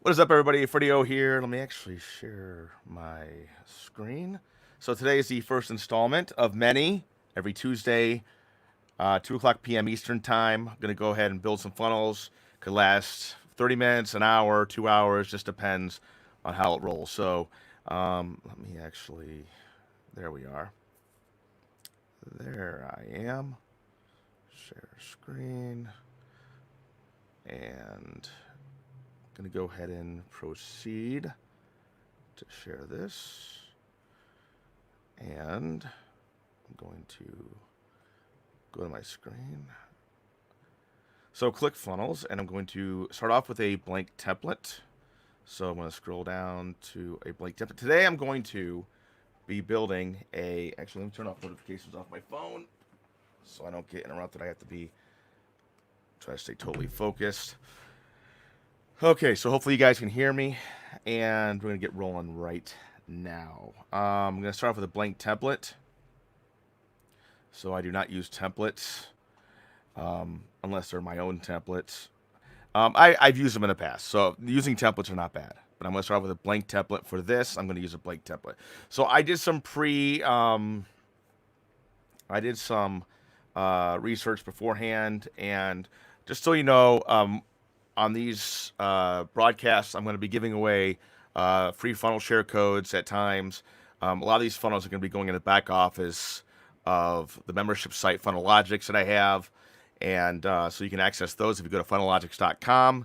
What is up, everybody? Freddy here. Let me actually share my screen. So today is the first installment of many. Every Tuesday, 2 o'clock p.m. Eastern Time. I'm going to go ahead and build some funnels. Could last 30 minutes, an hour, 2 hours. Just depends on how it rolls. So let me actually... There we are. There I am. Share screen. And I'm going to go ahead and proceed to share this. And I'm going to go to my screen. So Clickfunnels, and I'm going to start off with a blank template. So I'm going to scroll down to a blank template. Today I'm going to be building a... Actually, let me turn off notifications off my phone so I don't get interrupted. I have to try to stay totally focused. Okay, so hopefully you guys can hear me, and we're going to get rolling right now. I'm going to start off with a blank template. So I do not use templates unless they're my own templates. I've used them in the past, so using templates are not bad. But I'm going to start off with a blank template for this. I'm going to use a blank template. So I did some research beforehand, and just so you know, on these broadcasts, I'm going to be giving away free funnel share codes at times. A lot of these funnels are going to be going in the back office of the membership site Funnellogics that I have, and so you can access those if you go to funnellogics.com.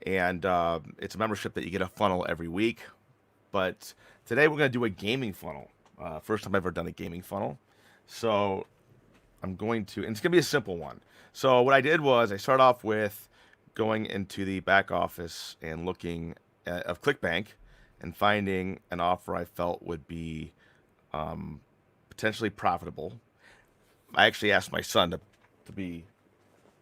And it's a membership that you get a funnel every week. But today we're going to do a gaming funnel. First time I've ever done a gaming funnel. So I'm going to, and it's going to be a simple one. So what I did was I started off with going into the back office and looking of ClickBank and finding an offer I felt would be potentially profitable. I actually asked my son to be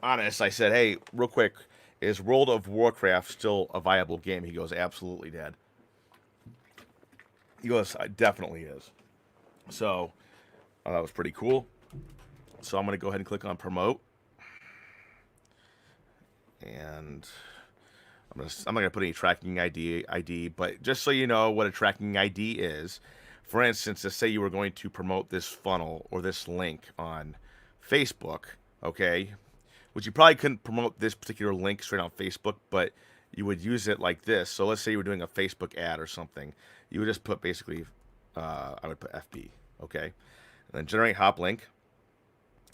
honest. I said, hey, real quick, is World of Warcraft still a viable game? He goes, absolutely, Dad. He goes, it definitely is. So that was pretty cool. So I'm going to go ahead and click on promote. And I'm not going to put any tracking ID, but just so you know what a tracking ID is, for instance, let's say you were going to promote this funnel or this link on Facebook, okay, which you probably couldn't promote this particular link straight on Facebook, but you would use it like this. So let's say you were doing a Facebook ad or something. You would just put basically, I would put FB, okay, and then generate hop link,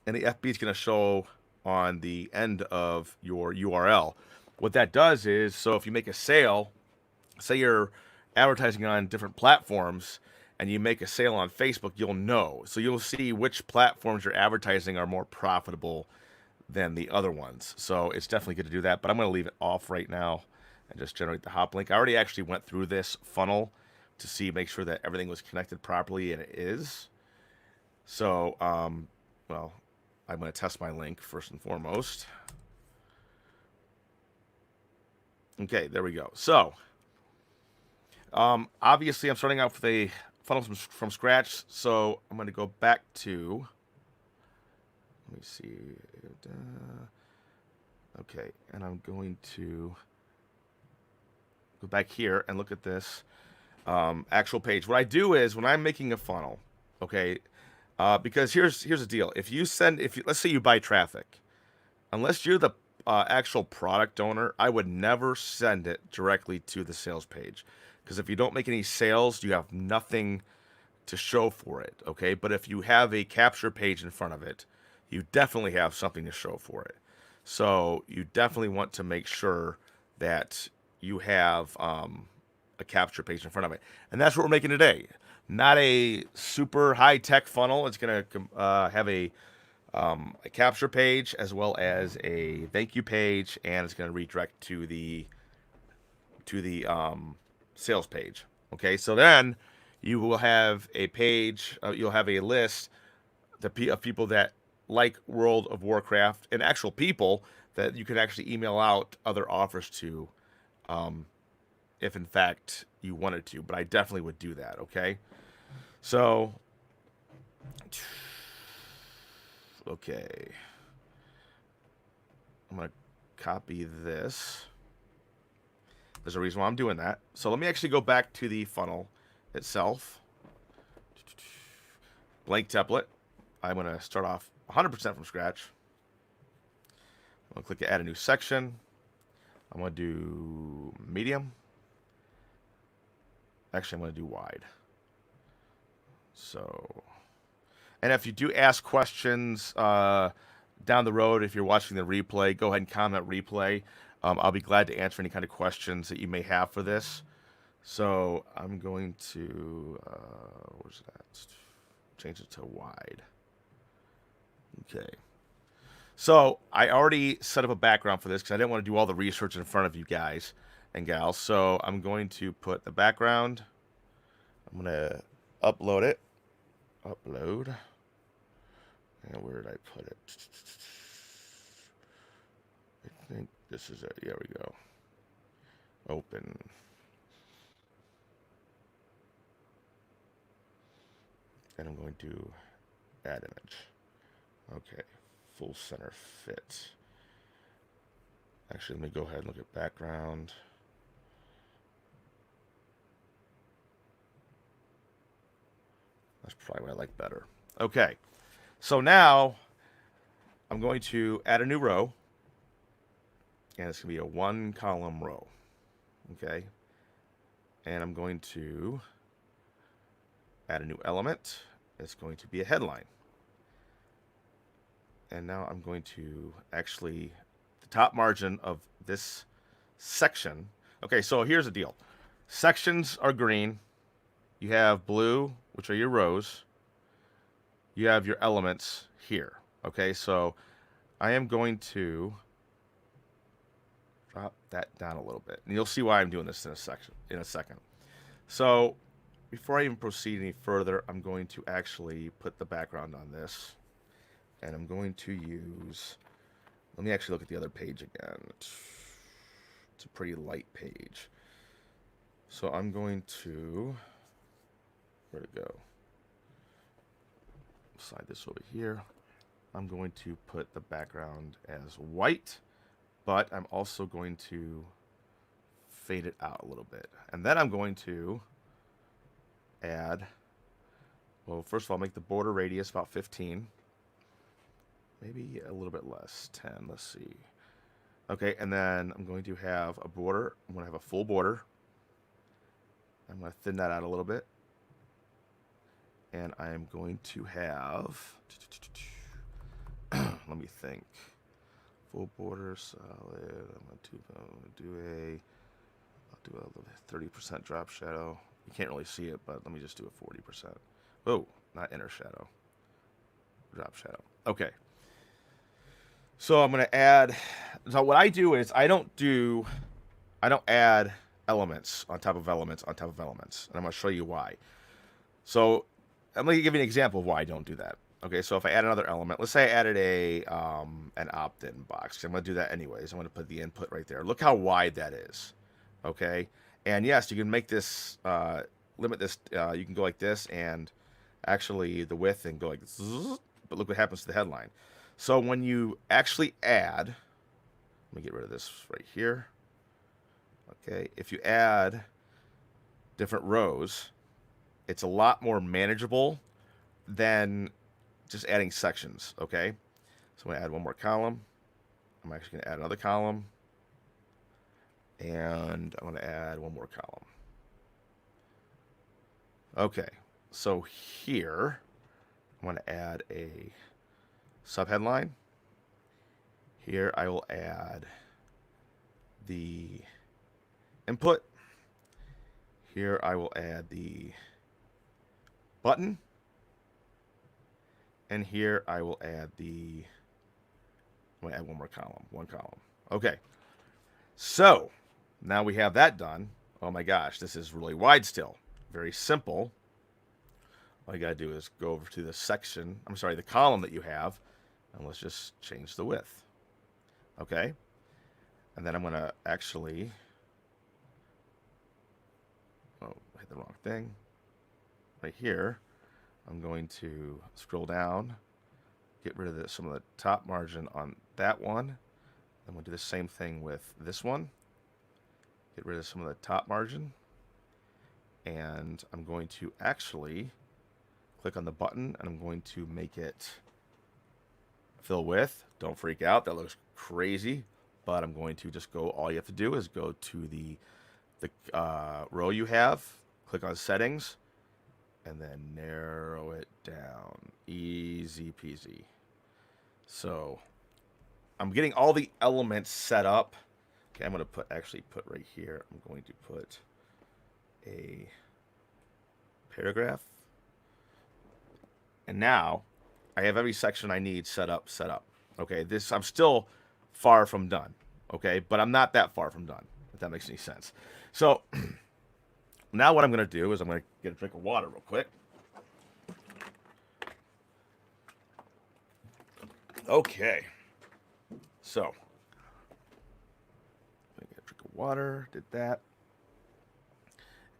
and the FB is going to show on the end of your URL. What that does is, so if you make a sale, say you're advertising on different platforms, and you make a sale on Facebook, you'll know. So you'll see which platforms you're advertising are more profitable than the other ones. So it's definitely good to do that, but I'm going to leave it off right now and just generate the hop link. I already actually went through this funnel to make sure that everything was connected properly, and it is. So, well, I'm going to test my link first and foremost. Okay, there we go. So, obviously, I'm starting out with a funnel from scratch, so I'm going to go back to... Let me see. Okay, and I'm going to go back here and look at this actual page. What I do is when I'm making a funnel, okay, because here's the deal. If let's say you buy traffic, unless you're the actual product owner, I would never send it directly to the sales page, because if you don't make any sales, you have nothing to show for it, okay? But if you have a capture page in front of it, you definitely have something to show for it. So you definitely want to make sure that you have a capture page in front of it. And that's what we're making today. Not a super high-tech funnel. It's going to have a capture page as well as a thank you page, and it's going to redirect to the sales page. Okay, so then you will have a page, you'll have a list of people that like World of Warcraft, and actual people that you can actually email out other offers to, if in fact you wanted to. But I definitely would do that, okay? So, okay. I'm going to copy this. There's a reason why I'm doing that. So let me actually go back to the funnel itself. Blank template. I'm going to start off 100% from scratch. I'm going to click Add a new section. I'm going to do medium. Actually, I'm going to do wide. So, and if you do ask questions down the road, if you're watching the replay, go ahead and comment replay. I'll be glad to answer any kind of questions that you may have for this. So I'm going to, where's that? Change it to wide. Okay. So I already set up a background for this because I didn't want to do all the research in front of you guys and gals. So I'm going to put the background. I'm going to upload it. Upload. And where did I put it? I think this is it. There we go. Open. And I'm going to add image. Okay. Full center fit. Actually, let me go ahead and look at background. That's probably what I like better. Okay. So now I'm going to add a new row. And it's going to be a 1-column row. Okay. And I'm going to add a new element. It's going to be a headline. And now I'm going to actually, the top margin of this section. Okay, so here's the deal. Sections are green. You have blue, which are your rows. You have your elements here. Okay, so I am going to drop that down a little bit. And you'll see why I'm doing this in a second. So before I even proceed any further, I'm going to actually put the background on this. And I'm going to use, let me actually look at the other page again. It's a pretty light page. So I'm going to, where'd it go? Slide this over here. I'm going to put the background as white, but I'm also going to fade it out a little bit. And then I'm going to add, well, first of all, make the border radius about 15. Maybe a little bit less, 10, let's see. Okay, and then I'm going to have a border. I'm going to have a full border. I'm going to thin that out a little bit. And I am going to have, let me think. Full border, solid. I'll do a 30% drop shadow. You can't really see it, but let me just do a 40%. Oh, not inner shadow. Drop shadow. Okay. So I'm going to add, so what I do is I don't add elements on top of elements on top of elements. And I'm going to show you why. So I'm going to give you an example of why I don't do that. Okay, so if I add another element, let's say I added an opt-in box. I'm going to do that anyways. I'm going to put the input right there. Look how wide that is. Okay, and yes, you can make this, limit this, you can go like this and actually the width and go like this, but look what happens to the headline. So when you actually add, let me get rid of this right here. Okay, if you add different rows, it's a lot more manageable than just adding sections, okay? So I'm going to add one more column. I'm actually going to add another column. And I'm going to add one more column. Okay, so here, I'm going to add a subheadline. Here I will add the input. Here I will add the button. And here I will add the, I'm going to add one more column, one column. Okay, so now we have that done. Oh my gosh, this is really wide still. Very simple. All you got to do is go over to the section, I'm sorry, the column that you have, and let's just change the width. Okay, and then I'm going to actually, oh, I hit the wrong thing. Right here, I'm going to scroll down, get rid of some of the top margin on that one. I'm going to do the same thing with this one. get rid of some of the top margin. And I'm going to actually click on the button, and I'm going to make it fill with. Don't freak out. That looks crazy. But I'm going to just go, all you have to do is go to the row you have, click on settings, and then narrow it down. Easy peasy. So I'm getting all the elements set up. Okay, I'm going to actually put right here, I'm going to put a paragraph. And now I have every section I need set up. Okay, I'm still far from done. Okay, but I'm not that far from done, if that makes any sense. So now what I'm going to do is I'm going to get a drink of water real quick. Okay. So, get a drink of water, did that.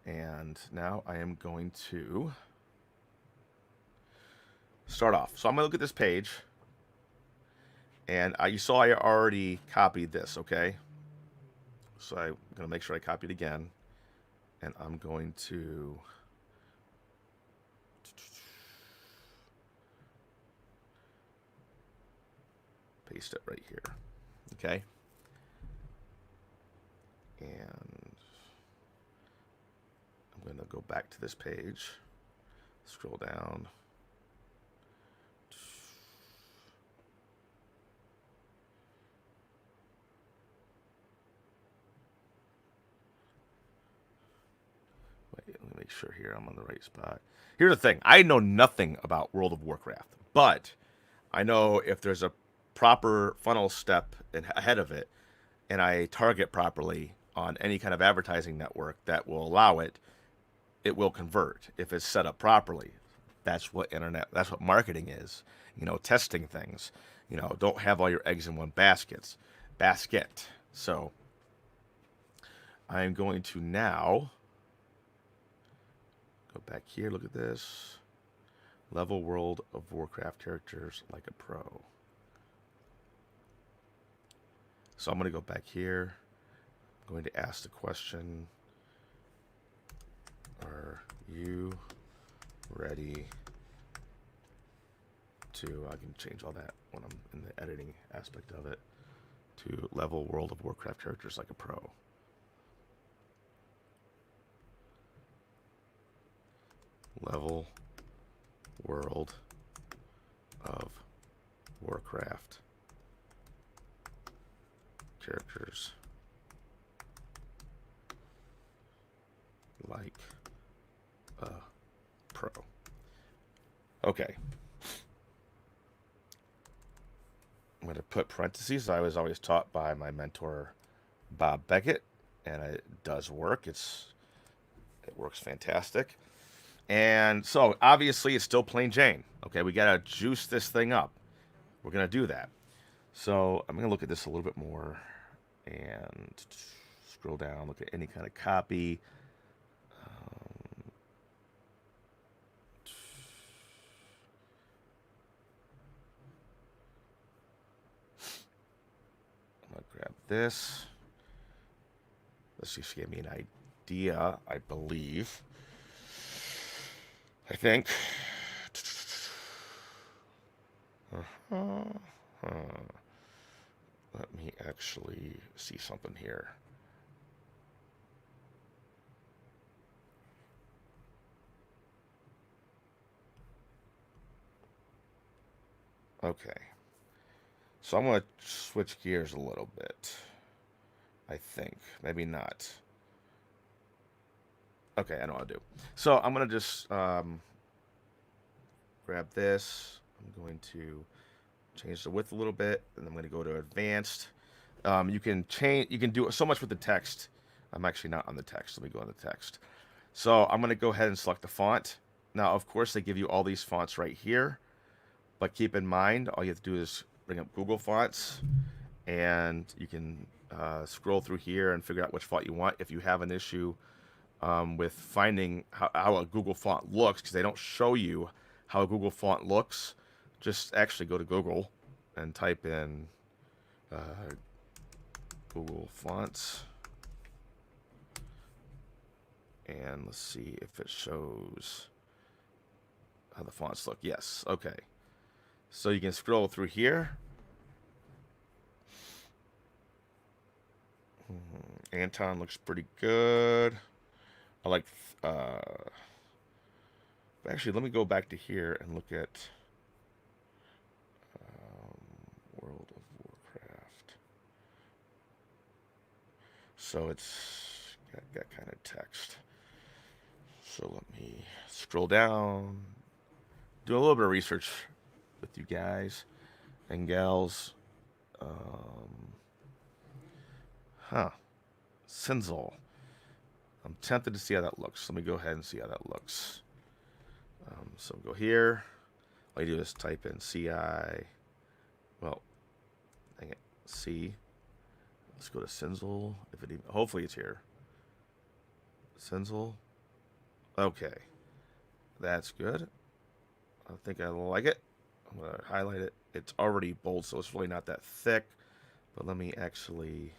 And now I am going to start off. So I'm going to look at this page. And you saw I already copied this, okay? So I'm going to make sure I copy it again. And I'm going to paste it right here, okay? And I'm going to go back to this page, scroll down. Wait, let me make sure here I'm on the right spot. Here's the thing. I know nothing about World of Warcraft, but I know if there's a proper funnel step ahead of it, and I target properly on any kind of advertising network that will allow it, it will convert if it's set up properly. That's what marketing is. You know, testing things. You know, don't have all your eggs in one basket. So I'm going to now go back here. Look at this. Level World of Warcraft characters like a pro. So I'm going to go back here. I'm going to ask the question, are you ready to, I can change all that when I'm in the editing aspect of it, to level World of Warcraft characters like a pro. Level World of Warcraft characters like a pro. Okay. I'm going to put parentheses. I was always taught by my mentor, Bob Beckett, and it does work. It works fantastic. And so, obviously, it's still plain Jane. Okay, we got to juice this thing up. We're going to do that. So, I'm going to look at this a little bit more and scroll down, look at any kind of copy. I'm going to grab this. This just gave me an idea, I believe. I think. Let me actually see something here. Okay. So I'm going to switch gears a little bit. I think. Maybe not. Okay, I know what to do. So I'm going to just grab this. I'm going to change the width a little bit, and I'm going to go to advanced. You can do so much with the text. I'm actually not on the text. Let me go on the text. So I'm going to go ahead and select the font. Now, of course, they give you all these fonts right here, but keep in mind, all you have to do is bring up Google Fonts, and you can scroll through here and figure out which font you want. If you have an issue with finding how a Google font looks, because they don't show you how a Google font looks, just actually go to Google and type in Google Fonts. And let's see if it shows how the fonts look. Yes, okay. So you can scroll through here. Anton looks pretty good. I like, actually, let me go back to here and look at World of Warcraft. So it's got kind of text. So let me scroll down, do a little bit of research with you guys and gals. Sinzel. I'm tempted to see how that looks. Let me go ahead and see how that looks. So go here. All you do is type in CI. Well, dang it. C. Let's go to Sinzel. If it even, hopefully it's here. Sinzel. Okay. That's good. I think I like it. I'm going to highlight it. It's already bold, so it's really not that thick. But let me actually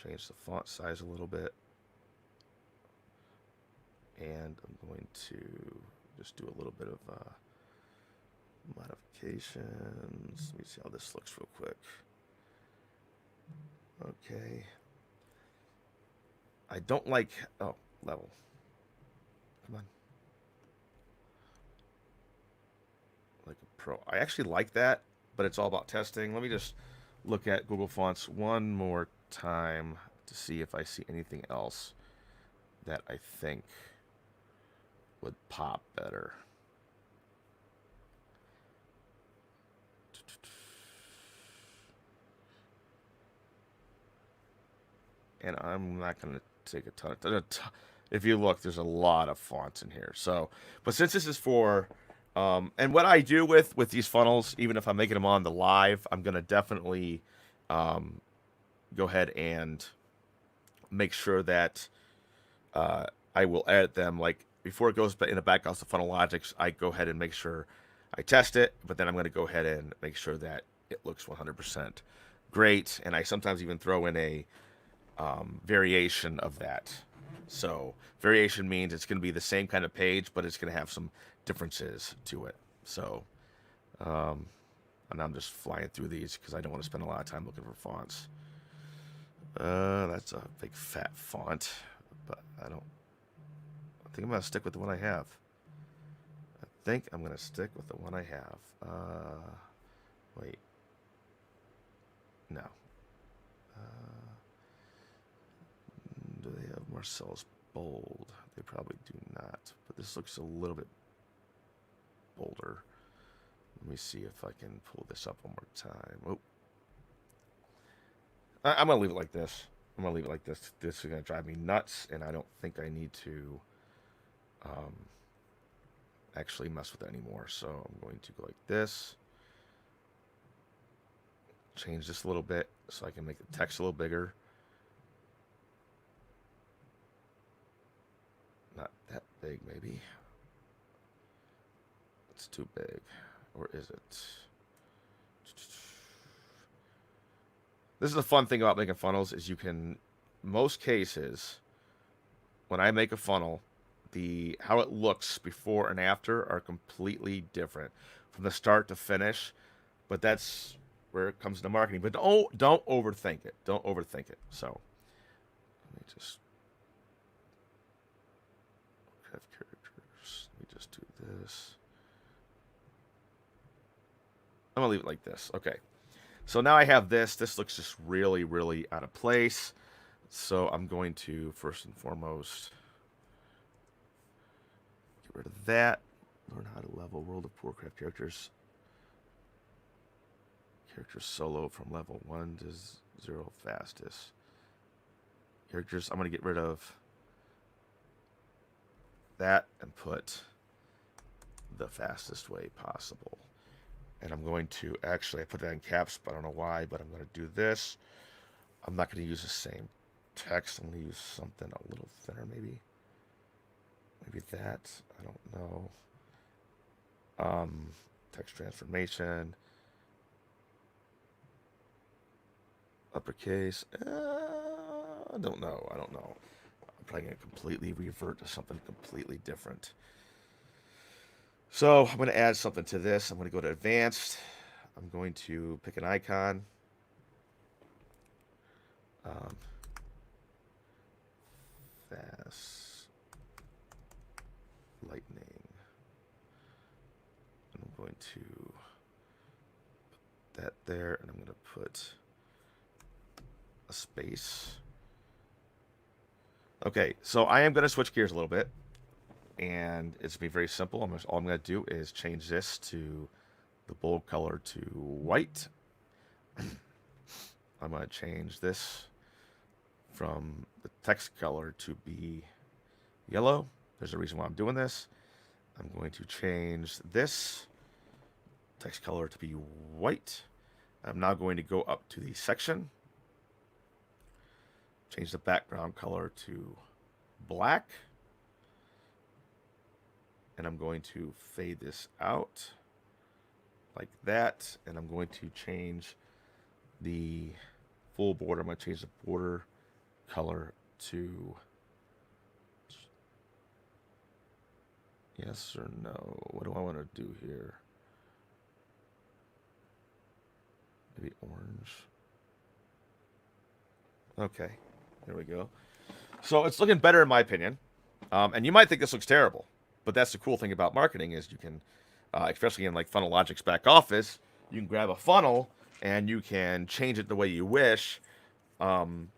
change the font size a little bit. And I'm going to just do a little bit of modifications. Let me see how this looks real quick. Okay. I don't like... Oh, level. Come on. Like a pro. I actually like that, but it's all about testing. Let me just look at Google Fonts one more time to see if I see anything else that I think would pop better. And I'm not going to take a ton of... If you look, there's a lot of fonts in here. So, but since this is for... and what I do with these funnels, even if I'm making them on the live, I'm going to definitely go ahead and make sure that I will edit them. Like, before it goes in the back house of Funnel Logics, I go ahead and make sure I test it, but then I'm going to go ahead and make sure that it looks 100% great. And I sometimes even throw in a variation of that. So variation means it's going to be the same kind of page, but it's going to have some differences to it. So, and I'm just flying through these because I don't want to spend a lot of time looking for fonts. That's a big fat font, but I think I'm going to stick with the one I have. I think I'm going to stick with the one I have. Wait. No. Do they have Marcel's bold? They probably do not, but this looks a little bit bolder. Let me see if I can pull this up one more time. Oh. I'm going to leave it like this. I'm going to leave it like this. This is going to drive me nuts, and I don't think I need to actually mess with it anymore. So I'm going to go like this. Change this a little bit so I can make the text a little bigger. Not that big, maybe. It's too big. Or is it? This is the fun thing about making funnels is you can, most cases, when I make a funnel, how it looks before and after are completely different from the start to finish. But that's where it comes into marketing. But don't overthink it. Don't overthink it. So let me just have characters. Let me just do this. I'm gonna leave it like this. Okay. So now I have this. This looks just really, really out of place. So I'm going to, first and foremost, get rid of that. Learn how to level World of Warcraft characters. Characters solo from level 1 to 0 fastest. Characters, I'm going to get rid of that and put the fastest way possible. And I'm going to, actually, I put that in caps, but I don't know why, but I'm going to do this. I'm not going to use the same text. I'm going to use something a little thinner, maybe. Maybe that. I don't know. Text transformation. Uppercase. I don't know. probably going to completely revert to something completely different. So I'm going to add something to this. I'm going to go to advanced. I'm going to pick an icon. Fast lightning. I'm going to put that there, and I'm going to put a space. Okay, so I am going to switch gears a little bit, and it's going to be very simple. All I'm going to do is change this to the bold color to white. I'm going to change this from the text color to be yellow. There's a reason why I'm doing this. I'm going to change this text color to be white. I'm now going to go up to the section, change the background color to black, and I'm going to fade this out like that, and I'm going to change the full border. I'm going to change the border color to yes or no. What do I want to do here? Maybe orange. Okay, there we go. So it's looking better in my opinion. And you might think this looks terrible, but that's the cool thing about marketing is you can, especially in like Funnel Logic's back office, you can grab a funnel and you can change it the way you wish,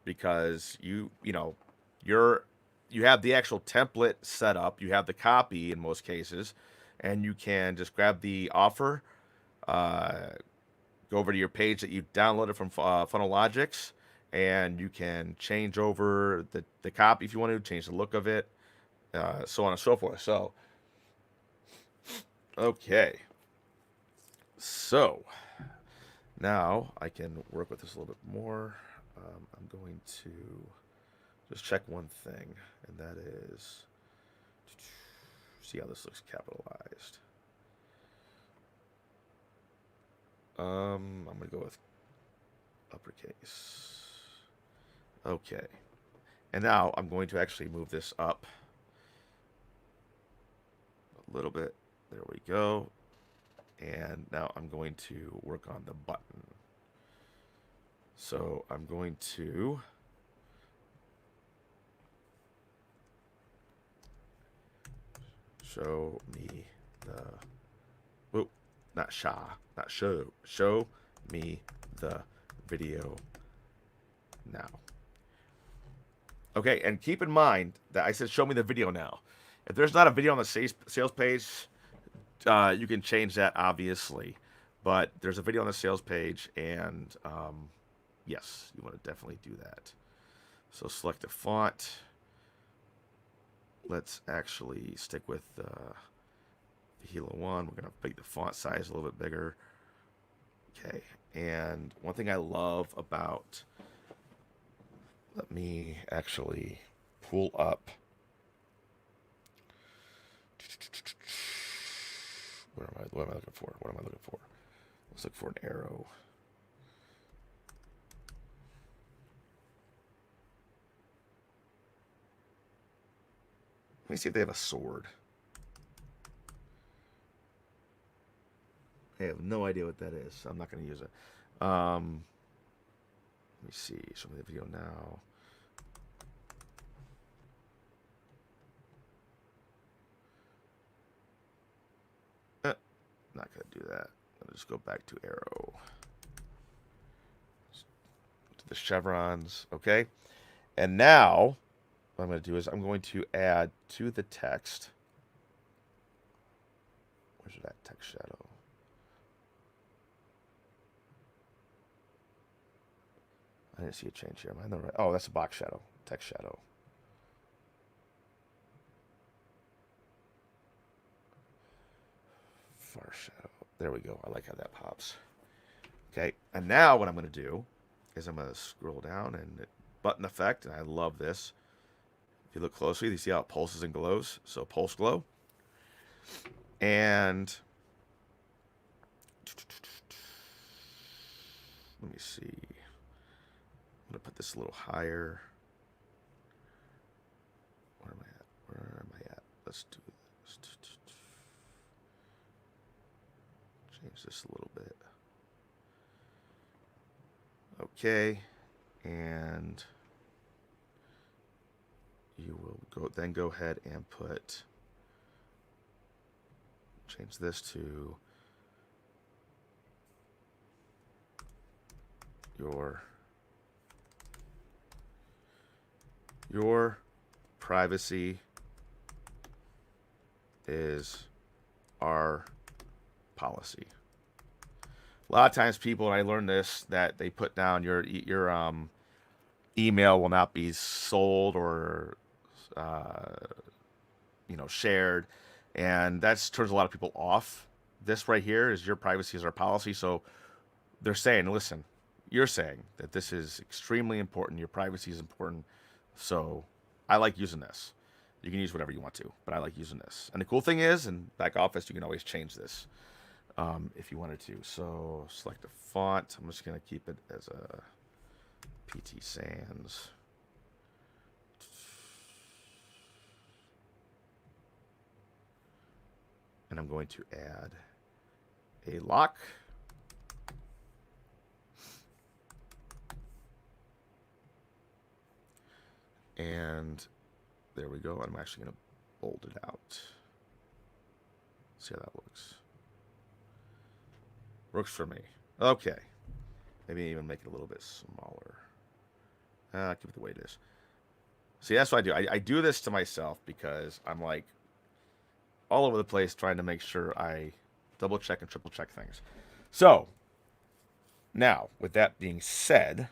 because you have the actual template set up, you have the copy in most cases, and you can just grab the offer, go over to your page that you downloaded from Funnel Logics, and you can change over the copy if you want to, change the look of it, so on and so forth. So, okay. So, now I can work with this a little bit more. I'm going to just check one thing, and that is, see how this looks capitalized. I'm going to go with uppercase. Okay. And now I'm going to actually move this up a little bit. There we go. And now I'm going to work on the button. So I'm going to show me the, oh, not show me the video now. Okay, and keep in mind that I said show me the video now. If there's not a video on the sales page, you can change that, obviously. But there's a video on the sales page, and yes, you want to definitely do that. So select the font. Let's actually stick with the Hilo one. We're going to make the font size a little bit bigger. Okay, and one thing I love about, let me actually pull up. What am I looking for? What am I looking for? Let's look for an arrow. Let me see if they have a sword. I have no idea what that is, so I'm not going to use it. Let me see. Show me the video now. Not going to do that. I'll just go back to arrow. To the chevrons. Okay. And now, what I'm going to do is I'm going to add to the text. Where's that text shadow? I didn't see a change here. Am I in the right? Oh, that's a box shadow. Text shadow. Far shadow. There we go. I like how that pops. Okay. And now what I'm going to do is I'm going to scroll down and button effect. And I love this. If you look closely, you see how it pulses and glows. So pulse glow. And let me see. I'm going to put this a little higher. Where am I at? Where am I at? Let's do this. Change this a little bit. Okay, and you will go ahead and change this to your privacy is our policy. A lot of times people, and I learned this, that they put down your email will not be sold or shared, and that turns a lot of people off. This right here is your privacy is our policy. So they're saying, listen, you're saying that this is extremely important. Your privacy is important. So I like using this. You can use whatever you want to, but I like using this. And the cool thing is, in back office, you can always change this if you wanted to. So select a font. I'm just going to keep it as a PT Sans. And I'm going to add a lock. And there we go. I'm actually going to bold it out. See how that looks. Works for me. Okay. Maybe even make it a little bit smaller. Keep it the way it is. See, that's what I do. I do this to myself because I'm like all over the place trying to make sure I double check and triple check things. So, now, with that being said,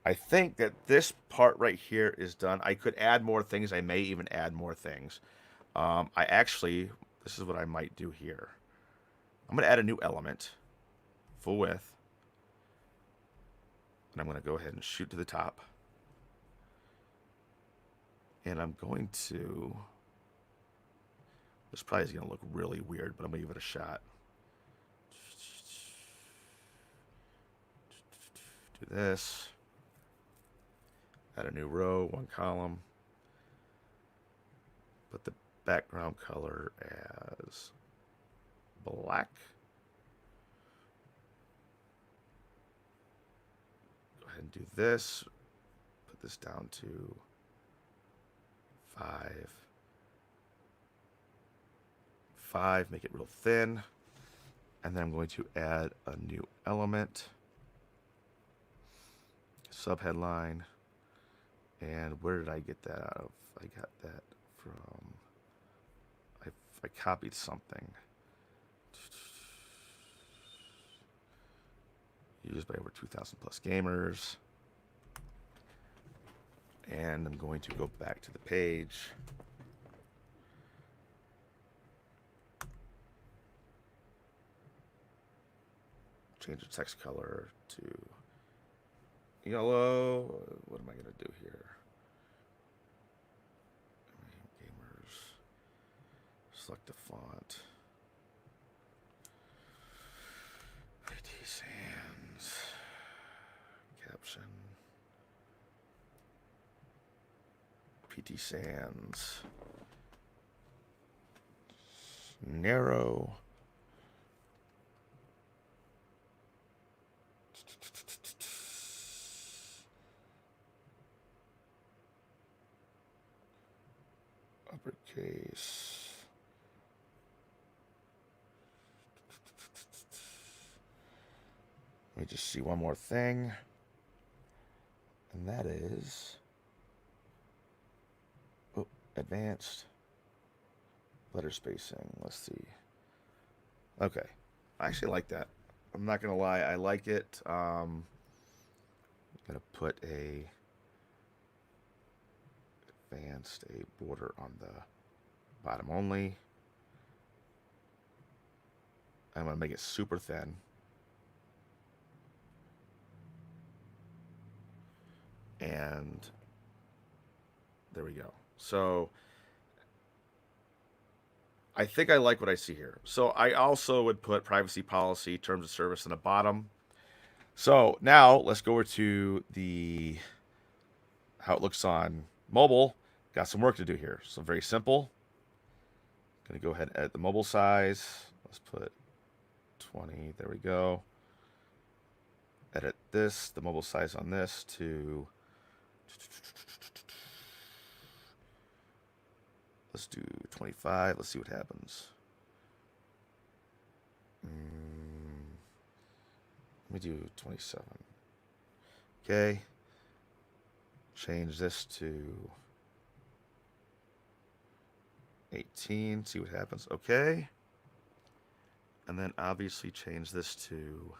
I think that this part right here is done. I could add more things. I may even add more things. This is what I might do here. I'm going to add a new element, full width. And I'm going to go ahead and shoot to the top. And I'm going to... This probably is going to look really weird, but I'm going to give it a shot. Do this. Add a new row, one column. Put the background color as black. Go ahead and do this. Put this down to 5. Make it real thin. And then I'm going to add a new element. Subheadline. And where did I get that out of? I got that from... I copied something. Used by over 2,000 plus gamers. And I'm going to go back to the page. Change the text color to yellow. What am I going to do here? Gamers. Select a font. PT Sans. Caption. PT Sans. Narrow. Uppercase. Let me just see one more thing. And that is advanced letter spacing. Let's see. Okay. I actually like that. I'm not going to lie. I like it. I'm going to put a border on the bottom only. I'm going to make it super thin. And there we go. So I think I like what I see here. So I also would put privacy policy, terms of service in the bottom. So now let's go over to how it looks on mobile. got some work to do here. So very simple. Going to go ahead and edit the mobile size. Let's put 20. There we go. Edit this, the mobile size on this to, let's do 25. Let's see what happens. Let me do 27. Okay. Change this to 18. See what happens. Okay. And then obviously change this to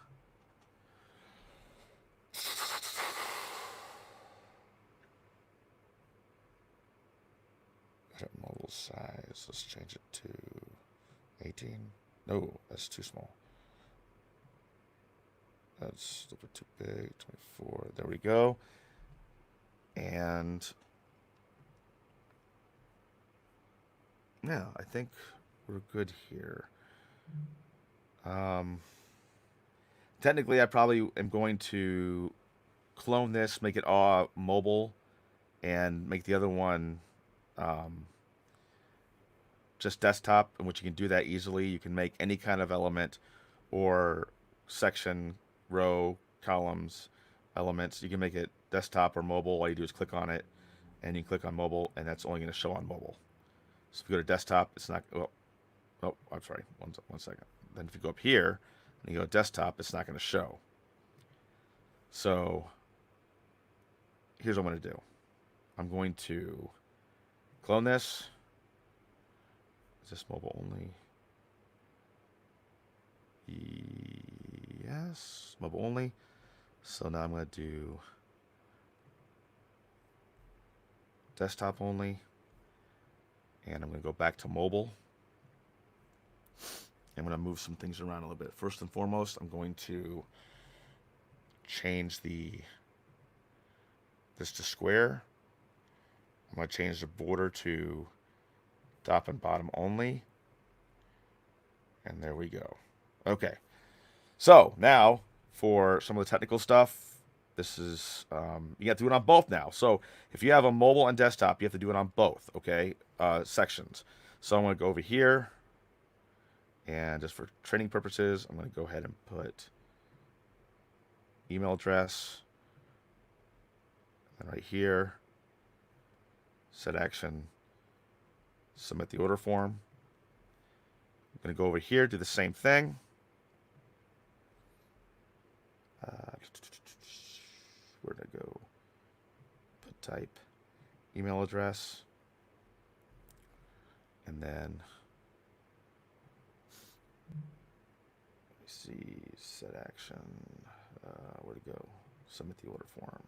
mobile size. Let's change it to 18. No, that's too small. That's a little bit too big. 24. There we go. And yeah, I think we're good here. Technically, I probably am going to clone this, make it all mobile, and make the other one just desktop, in which you can do that easily. You can make any kind of element or section, row, columns, elements. You can make it desktop or mobile. All you do is click on it, and you click on mobile, and that's only going to show on mobile. So if you go to desktop, it's not. Oh, I'm sorry. One second. Then if you go up here and you go to desktop, it's not going to show. So here's what I'm going to do. I'm going to clone this. Is this mobile only? Yes, mobile only. So now I'm going to do desktop only. And I'm going to go back to mobile. I'm going to move some things around a little bit. First and foremost, I'm going to change this to square. I'm going to change the border to top and bottom only. And there we go. Okay. So now for some of the technical stuff, this is, you have to do it on both now. So if you have a mobile and desktop, you have to do it on both, okay, sections. So I'm going to go over here. And just for training purposes, I'm going to go ahead and put email address. And right here, set action, submit the order form. I'm going to go over here, do the same thing. Where did I go? Put type, email address, and then see, set action, where to go? Submit the order form.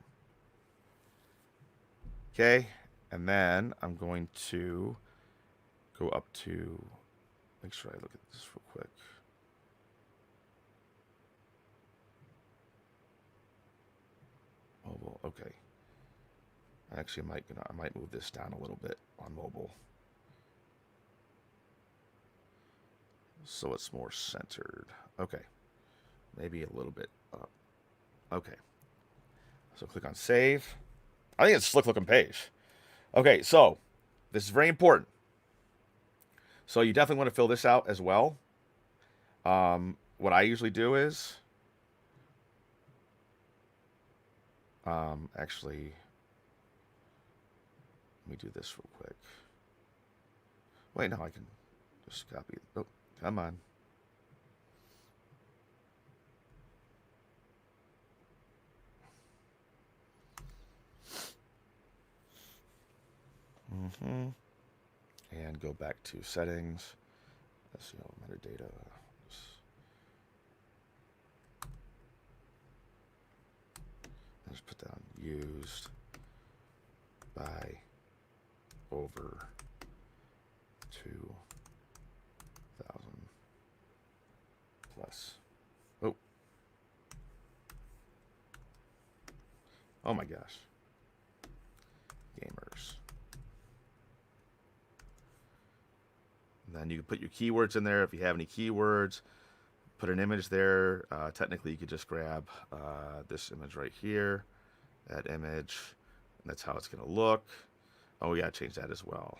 Okay, and then I'm going to go up to, make sure I look at this real quick. Mobile, okay. Actually, I might move this down a little bit on mobile, so it's more centered. Okay, maybe a little bit up. Okay, so click on save. I think it's a slick looking page. Okay, so this is very important. So you definitely want to fill this out as well. What I usually do is, actually, let me do this real quick. Wait, no, I can just copy it. Oh, come on. And go back to settings. SEO metadata. Let's put down used by over 2,000 plus. Oh my gosh. Gamers. And then you can put your keywords in there if you have any keywords. Put an image there. Technically, you could just grab this image right here, that image, and that's how it's going to look. Oh yeah, change that as well.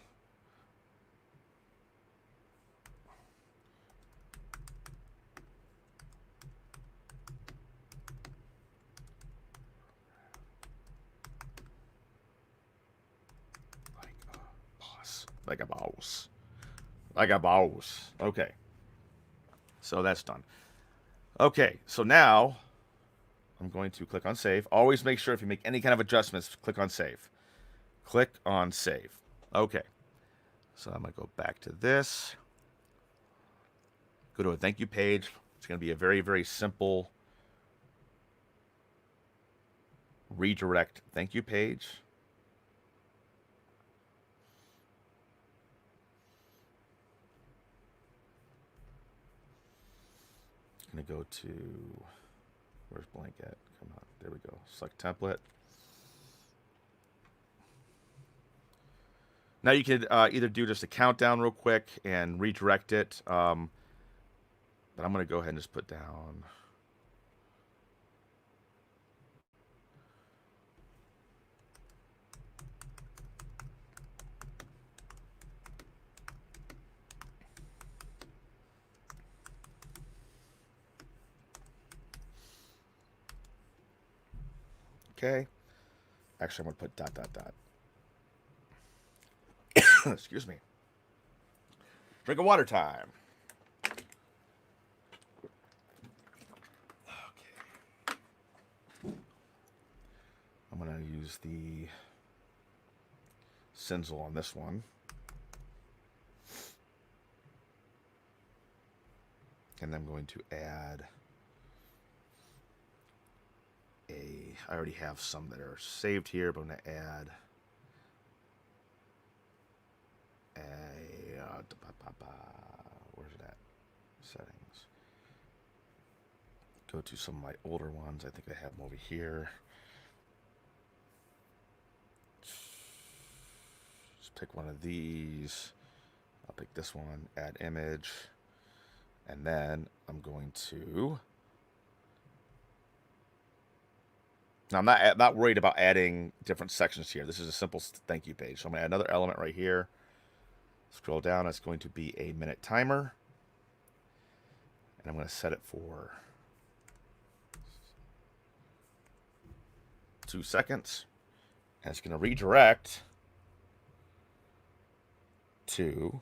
Like a boss. Like a boss. Like a boss. Okay. So that's done. Okay, so now I'm going to click on save. Always make sure if you make any kind of adjustments, click on save. Click on save. Okay. So I'm going to go back to this. Go to a thank you page. It's going to be a very, very simple redirect thank you page. I'm going to go to, where's blank at? Come on, there we go. Select template. Now you could either do just a countdown real quick and redirect it. But I'm going to go ahead and just put down. Okay. Actually, I'm going to put dot, dot, dot. Excuse me. Drink of water time. Okay. I'm going to use the Cinzel on this one. And I'm going to add I already have some that are saved here, but I'm going to add where's it at? Settings. Go to some of my older ones. I think I have them over here. Just pick one of these. I'll pick this one, add image. And then I'm going to... Now, I'm not worried about adding different sections here. This is a simple thank you page. So I'm going to add another element right here. Scroll down. It's going to be a minute timer. And I'm going to set it for 2 seconds. And it's going to redirect to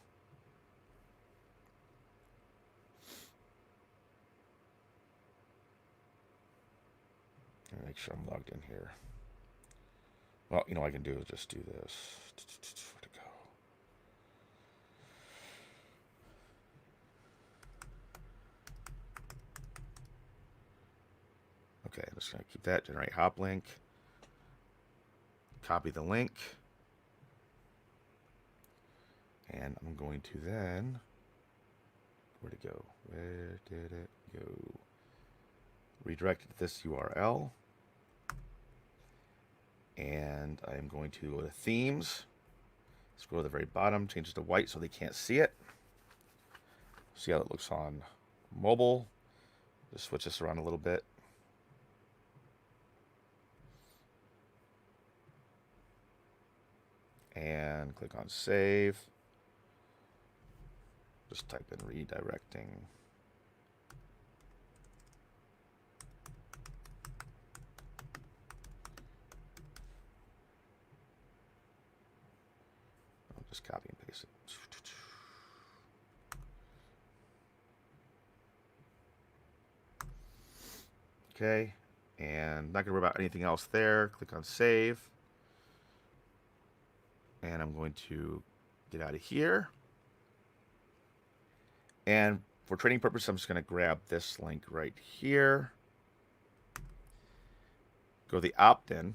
make sure I'm logged in here. Well, you know what I can do is just do this. Where'd it go? Okay, I'm just going to keep that. Generate hop link. Copy the link. And I'm going to then... Where'd it go? Where did it go? Redirect it to this URL. And I'm going to go to themes. Scroll to the very bottom, change it to white so they can't see it. See how it looks on mobile. Just switch this around a little bit. And click on save. Just type in redirecting. I'll just copy and paste it. Okay, and not gonna worry about anything else there. Click on save. And I'm going to get out of here. And for training purposes, I'm just going to grab this link right here. Go to the opt-in.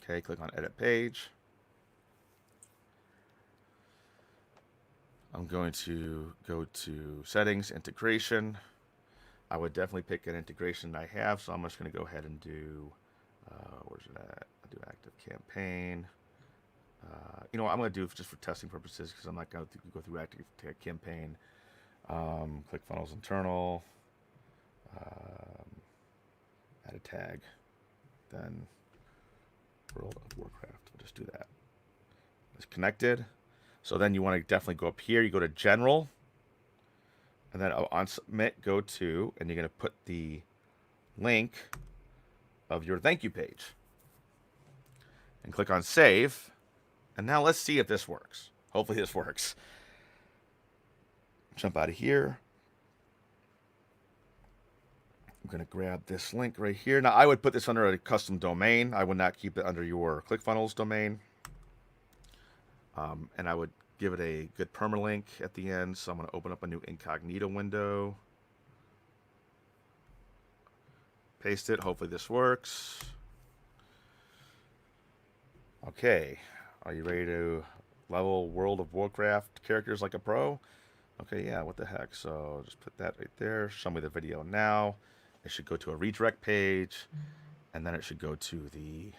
Okay, click on edit page. I'm going to go to settings, integration. I would definitely pick an integration I have, so I'm just going to go ahead and do, where's it at? I'll do active campaign. You know what, I'm going to do just for testing purposes because I'm not going to go through active campaign. Clickfunnels internal. Add a tag. Then World of Warcraft. We'll just do that. It's connected. So then you want to definitely go up here. You go to General. And then on Submit, go to, and you're going to put the link of your thank you page. And click on Save. And now let's see if this works. Hopefully this works. Jump out of here. I'm going to grab this link right here. Now, I would put this under a custom domain. I would not keep it under your Clickfunnels domain. And I would give it a good permalink at the end. So I'm going to open up a new incognito window. Paste it. Hopefully this works. Okay. Are you ready to level World of Warcraft characters like a pro? Okay, yeah, what the heck. So just put that right there. Show me the video now. It should go to a redirect page. And then it should go to the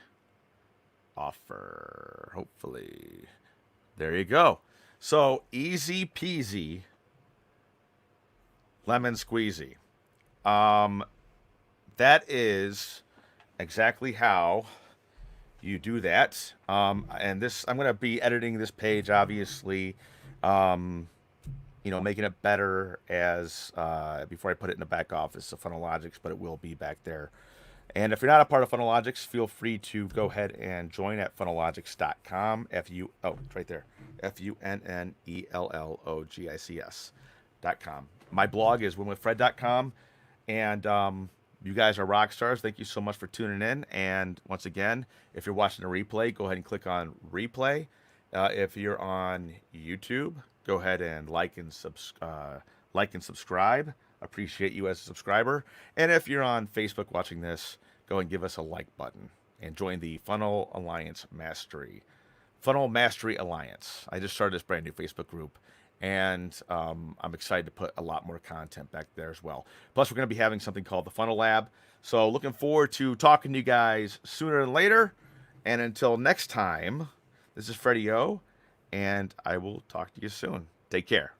offer. Hopefully. There you go. So easy peasy. Lemon squeezy. That is exactly how you do that. And this, I'm going to be editing this page, obviously, making it better as before I put it in the back office of Funnelogix, but it will be back there. And if you're not a part of Funnelogix, feel free to go ahead and join at funnelogix.com. It's right there. FUNNELLOGICS.com. My blog is winwithfred.com. And you guys are rock stars. Thank you so much for tuning in. And once again, if you're watching a replay, go ahead and click on replay. If you're on YouTube, go ahead and like and subscribe. Appreciate you as a subscriber. And if you're on Facebook watching this, go and give us a like button and join the Funnel Mastery Alliance. I just started this brand new Facebook group, and I'm excited to put a lot more content back there as well. Plus, we're going to be having something called the Funnel Lab. So looking forward to talking to you guys sooner than later. And until next time, this is Freddy O, and I will talk to you soon. Take care.